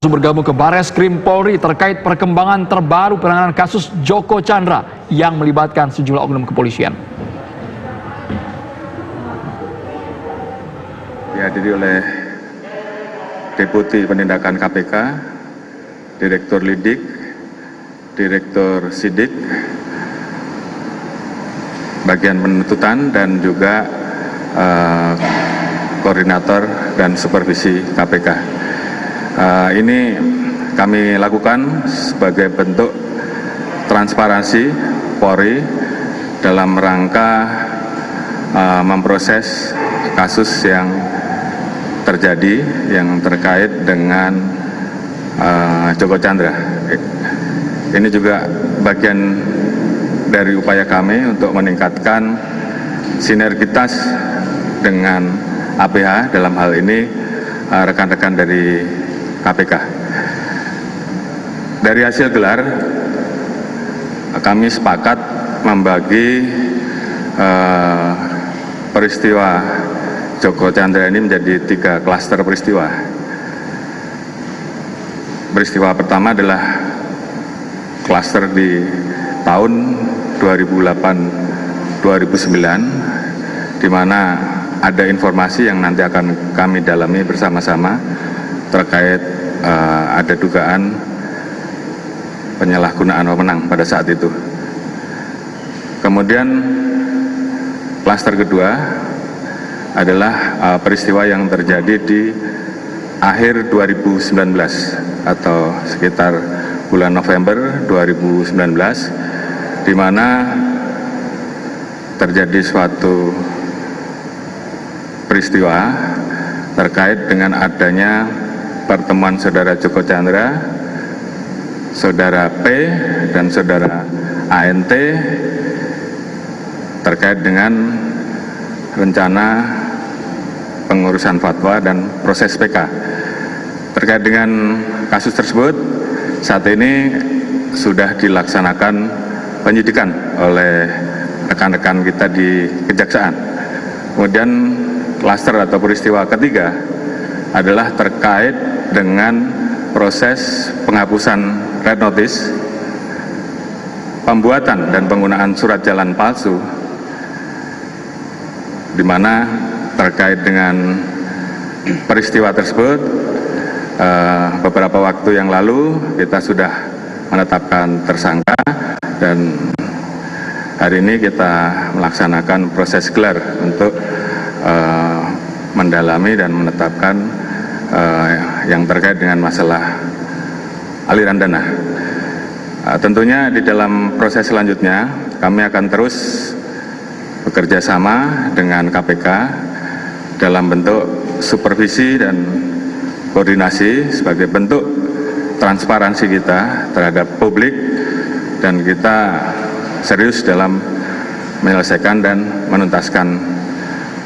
Bergabung ke Bareskrim Polri terkait perkembangan terbaru penanganan kasus Joko Chandra yang melibatkan sejumlah oknum kepolisian. Dihadiri oleh Deputi Penindakan KPK, Direktur Lidik, Direktur Sidik, bagian penuntutan dan juga koordinator dan supervisi KPK. Ini kami lakukan sebagai bentuk transparansi Polri dalam rangka memproses kasus yang terjadi yang terkait dengan Joko Chandra. Ini juga bagian dari upaya kami untuk meningkatkan sinergitas dengan APH, dalam hal ini rekan-rekan dari KPK. Dari hasil gelar, kami sepakat membagi peristiwa Joko Chandra ini menjadi 3 klaster peristiwa. Peristiwa pertama adalah klaster di tahun 2008-2009, di mana ada informasi yang nanti akan kami dalami bersama-sama terkait ada dugaan penyalahgunaan wewenang pada saat itu. Kemudian klaster kedua adalah peristiwa yang terjadi di akhir 2019 atau sekitar bulan November 2019, di mana terjadi suatu peristiwa terkait dengan adanya pertemuan saudara Joko Chandra, saudara P, dan saudara ANT terkait dengan rencana pengurusan fatwa dan proses PK. Terkait dengan kasus tersebut, saat ini sudah dilaksanakan penyidikan oleh rekan-rekan kita di Kejaksaan. Kemudian klaster atau peristiwa ketiga adalah terkait dengan proses penghapusan red notice, pembuatan dan penggunaan surat jalan palsu, di mana terkait dengan peristiwa tersebut beberapa waktu yang lalu kita sudah menetapkan tersangka, dan hari ini kita melaksanakan proses gelar untuk mendalami dan menetapkan yang terkait dengan masalah aliran dana. Tentunya di dalam proses selanjutnya kami akan terus bekerja sama dengan KPK dalam bentuk supervisi dan koordinasi sebagai bentuk transparansi kita terhadap publik, dan kita serius dalam menyelesaikan dan menuntaskan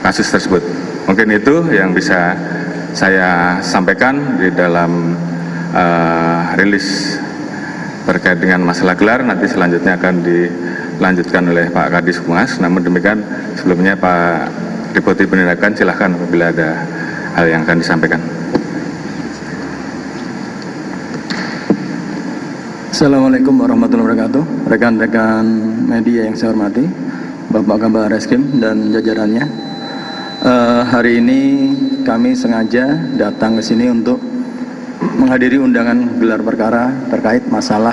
kasus tersebut. Mungkin itu yang bisa saya sampaikan di dalam rilis terkait dengan masalah gelar. Nanti selanjutnya akan dilanjutkan oleh Pak Kadis Humas. Namun demikian, sebelumnya Pak Deputi Penindakan, silahkan apabila ada hal yang akan disampaikan. Assalamualaikum warahmatullahi wabarakatuh. Rekan-rekan media yang saya hormati, Bapak Kabar Reskrim dan jajarannya. Hari ini kami sengaja datang ke sini untuk menghadiri undangan gelar perkara terkait masalah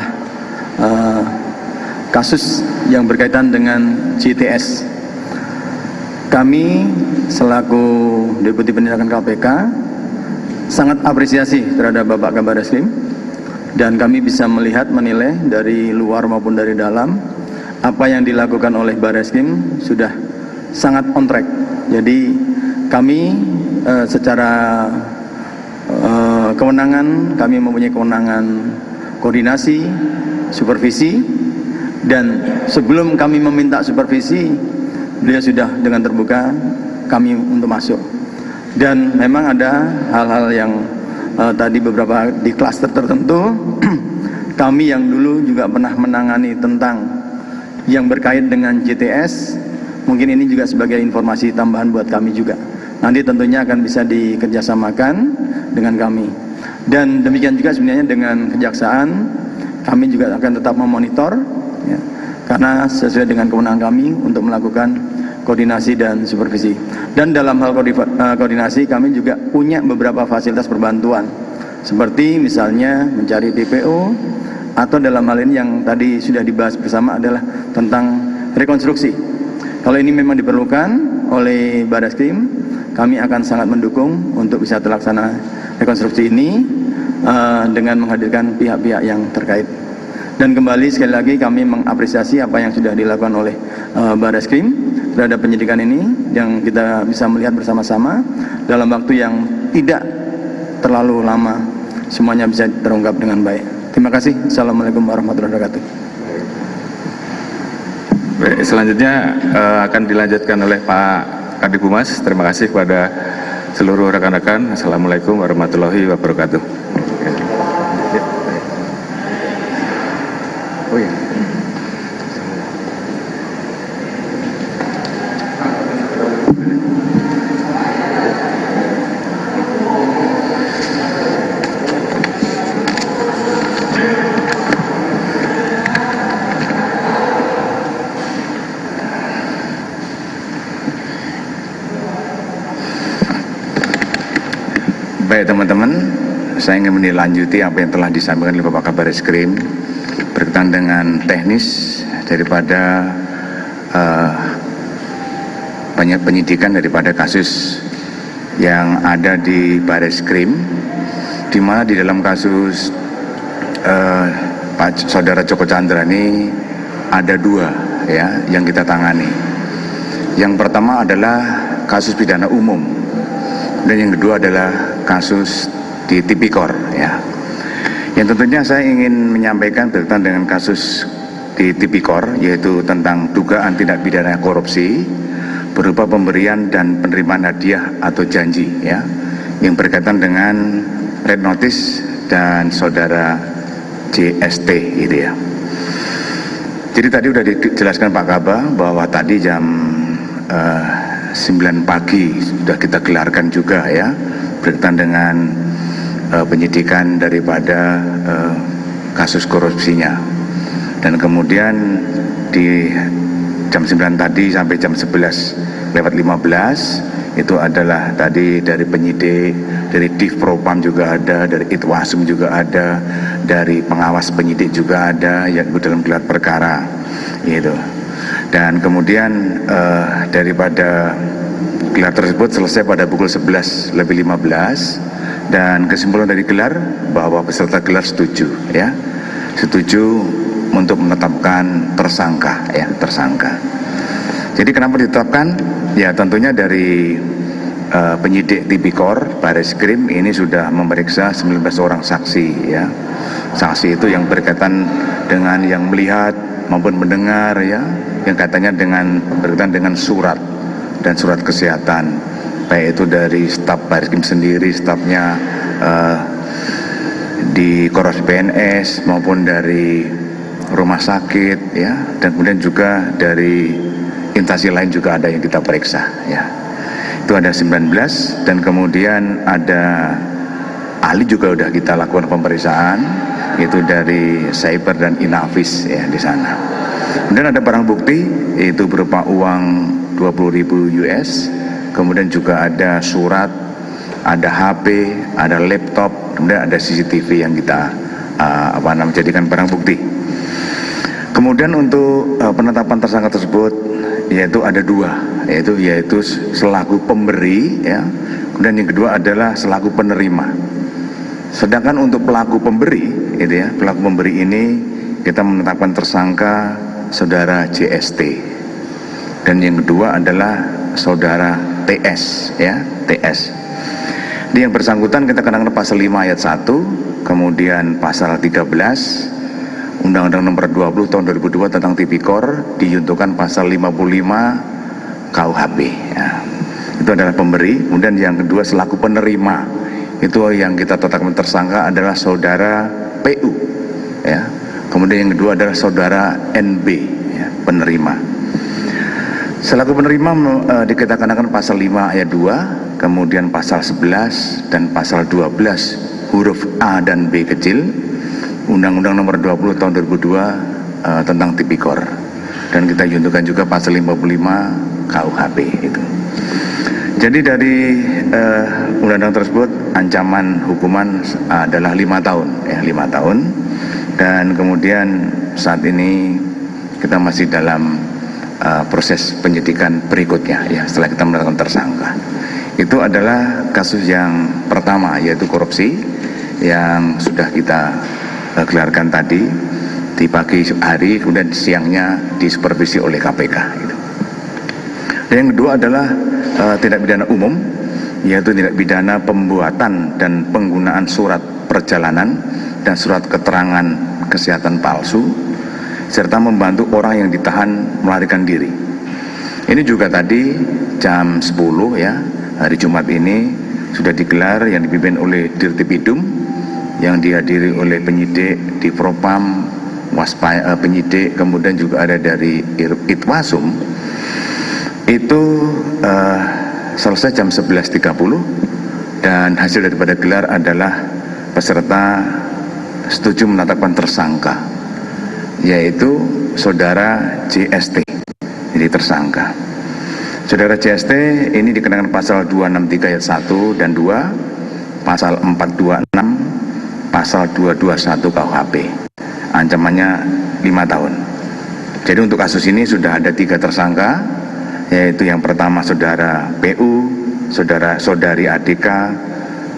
kasus yang berkaitan dengan JTS. Kami selaku Deputi Penindakan KPK sangat apresiasi terhadap Bapak Kabar Reskrim, dan kami bisa melihat, menilai dari luar maupun dari dalam, apa yang dilakukan oleh Bareskrim sudah sangat on track. Jadi kami secara kewenangan, kami mempunyai kewenangan koordinasi, supervisi, dan sebelum kami meminta supervisi, beliau sudah dengan terbuka kami untuk masuk. Dan memang ada hal-hal yang tadi beberapa di klaster tertentu kami yang dulu juga pernah menangani tentang yang berkait dengan JTS, mungkin ini juga sebagai informasi tambahan buat kami juga. Nanti tentunya akan bisa dikerjasamakan dengan kami. Dan demikian juga sebenarnya dengan kejaksaan, kami juga akan tetap memonitor, ya, karena sesuai dengan kewenangan kami untuk melakukan koordinasi dan supervisi. Dan dalam hal koordinasi, kami juga punya beberapa fasilitas perbantuan, seperti misalnya mencari DPO, atau dalam hal ini yang tadi sudah dibahas bersama adalah tentang rekonstruksi. Kalau ini memang diperlukan oleh Barreskrim, kami akan sangat mendukung untuk bisa terlaksana rekonstruksi ini dengan menghadirkan pihak-pihak yang terkait. Dan kembali sekali lagi kami mengapresiasi apa yang sudah dilakukan oleh Barreskrim terhadap penyidikan ini, yang kita bisa melihat bersama-sama dalam waktu yang tidak terlalu lama semuanya bisa terungkap dengan baik. Terima kasih. Assalamualaikum warahmatullahi wabarakatuh. Baik, selanjutnya akan dilanjutkan oleh Pak Kadif Humas. Terima kasih kepada seluruh rekan-rekan. Assalamualaikum warahmatullahi wabarakatuh. Oh ya. Baik teman-teman, saya ingin menindaklanjuti apa yang telah disampaikan oleh Bapak Kabar Eskrim berkaitan dengan teknis daripada banyak penyidikan daripada kasus yang ada di Barreskrim, di mana di dalam kasus Pak Saudara Joko Chandra ini ada dua ya yang kita tangani. Yang pertama adalah kasus pidana umum, dan yang kedua adalah kasus di Tipikor ya. Yang tentunya saya ingin menyampaikan berkaitan dengan kasus di Tipikor, yaitu tentang dugaan tindak pidana korupsi berupa pemberian dan penerimaan hadiah atau janji ya, yang berkaitan dengan red notice dan saudara JST gitu ya. Jadi tadi sudah dijelaskan Pak Kaba bahwa tadi jam 9 pagi sudah kita gelarkan juga ya berkaitan dengan penyidikan daripada kasus korupsinya, dan kemudian di jam 9 tadi sampai jam 11:15 itu adalah tadi dari penyidik, dari Div Propam juga ada, dari Itwasum juga ada, dari pengawas penyidik juga ada yang dalam gelar perkara gitu. Dan kemudian daripada gelar tersebut selesai pada pukul 11:15, dan kesimpulan dari gelar bahwa peserta gelar setuju ya, setuju untuk menetapkan tersangka ya, tersangka. Jadi kenapa ditetapkan? Ya tentunya dari penyidik Tipikor Barreskrim ini sudah memeriksa 19 orang saksi ya. Saksi itu yang berkaitan dengan yang melihat maupun mendengar ya, yang katanya berkaitan dengan surat dan surat kesehatan, baik itu dari staf Barreskrim sendiri, stafnya di Korps PNS maupun dari rumah sakit ya, dan kemudian juga dari instansi lain juga ada yang kita periksa ya. Itu ada 19, dan kemudian ada ahli juga udah kita lakukan pemeriksaan, itu dari Cyber dan Inavis ya di sana. Kemudian ada barang bukti, itu berupa uang 20.000 US, kemudian juga ada surat, ada HP, ada laptop, kemudian ada CCTV yang kita jadikan barang bukti. Kemudian untuk penetapan tersangka tersebut yaitu ada dua, yaitu selaku pemberi ya, kemudian yang kedua adalah selaku penerima. Sedangkan untuk pelaku pemberi gitu ya, pelaku pemberi ini kita menetapkan tersangka saudara JST, dan yang kedua adalah saudara TS ya, TS. Di yang bersangkutan kita kenakan pasal 5 ayat 1, kemudian pasal 13 Undang-Undang Nomor 20 Tahun 2002 tentang Tipikor, diuntukkan pasal 55 KUHP ya. Itu adalah pemberi. Kemudian yang kedua selaku penerima, itu yang kita tetapkan tersangka adalah saudara PU ya. Kemudian yang kedua adalah saudara NB ya, penerima. Selaku penerima kita kenakan pasal 5 ayat 2, kemudian pasal 11 dan pasal 12 huruf A dan B kecil Undang-Undang Nomor 20 Tahun 2002 tentang Tipikor, dan kita juntukan juga pasal 55 KUHP itu. Jadi dari undang-undang tersebut ancaman hukuman adalah 5 tahun, 5 tahun, dan kemudian saat ini kita masih dalam proses penyidikan berikutnya ya setelah kita menetapkan tersangka. Itu adalah kasus yang pertama, yaitu korupsi yang sudah kita gelarkan tadi di pagi hari, kemudian siangnya disupervisi oleh KPK gitu. Dan yang kedua adalah tindak pidana umum, yaitu tindak pidana pembuatan dan penggunaan surat perjalanan dan surat keterangan kesehatan palsu, serta membantu orang yang ditahan melarikan diri. Ini juga tadi jam 10 ya, hari Jumat ini sudah digelar, yang dipimpin oleh Dirtipidum, yang dihadiri oleh penyidik di Propam, penyidik, kemudian juga ada dari Itwasum. Itu selesai jam 11.30, dan hasil daripada gelar adalah peserta setuju menetapkan tersangka, yaitu saudara JST. Jadi tersangka saudara JST ini dikenakan pasal 263 ayat 1 dan 2, pasal 426, pasal 221 KUHP. Ancamannya 5 tahun. Jadi untuk kasus ini sudah ada 3 tersangka, yaitu yang pertama saudara PU, saudari ADK,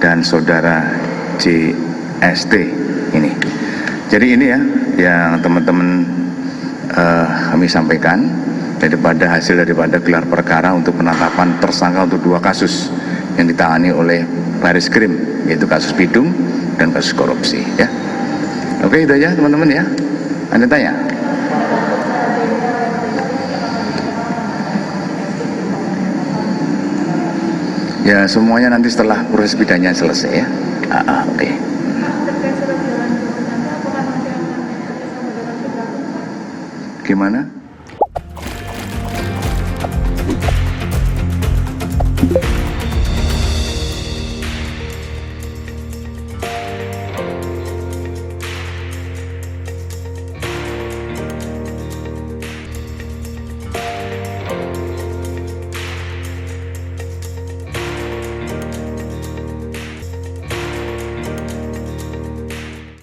dan saudara JST ini. Jadi ini ya yang teman-teman kami sampaikan daripada hasil daripada gelar perkara untuk penetapan tersangka untuk 2 kasus yang ditangani oleh Baris-Krim, yaitu kasus Bidung dan kasus korupsi ya. Oke, itu aja teman-teman ya. Anda tanya? Ya, semuanya nanti setelah proses pidananya selesai ya. Oke. Gimana?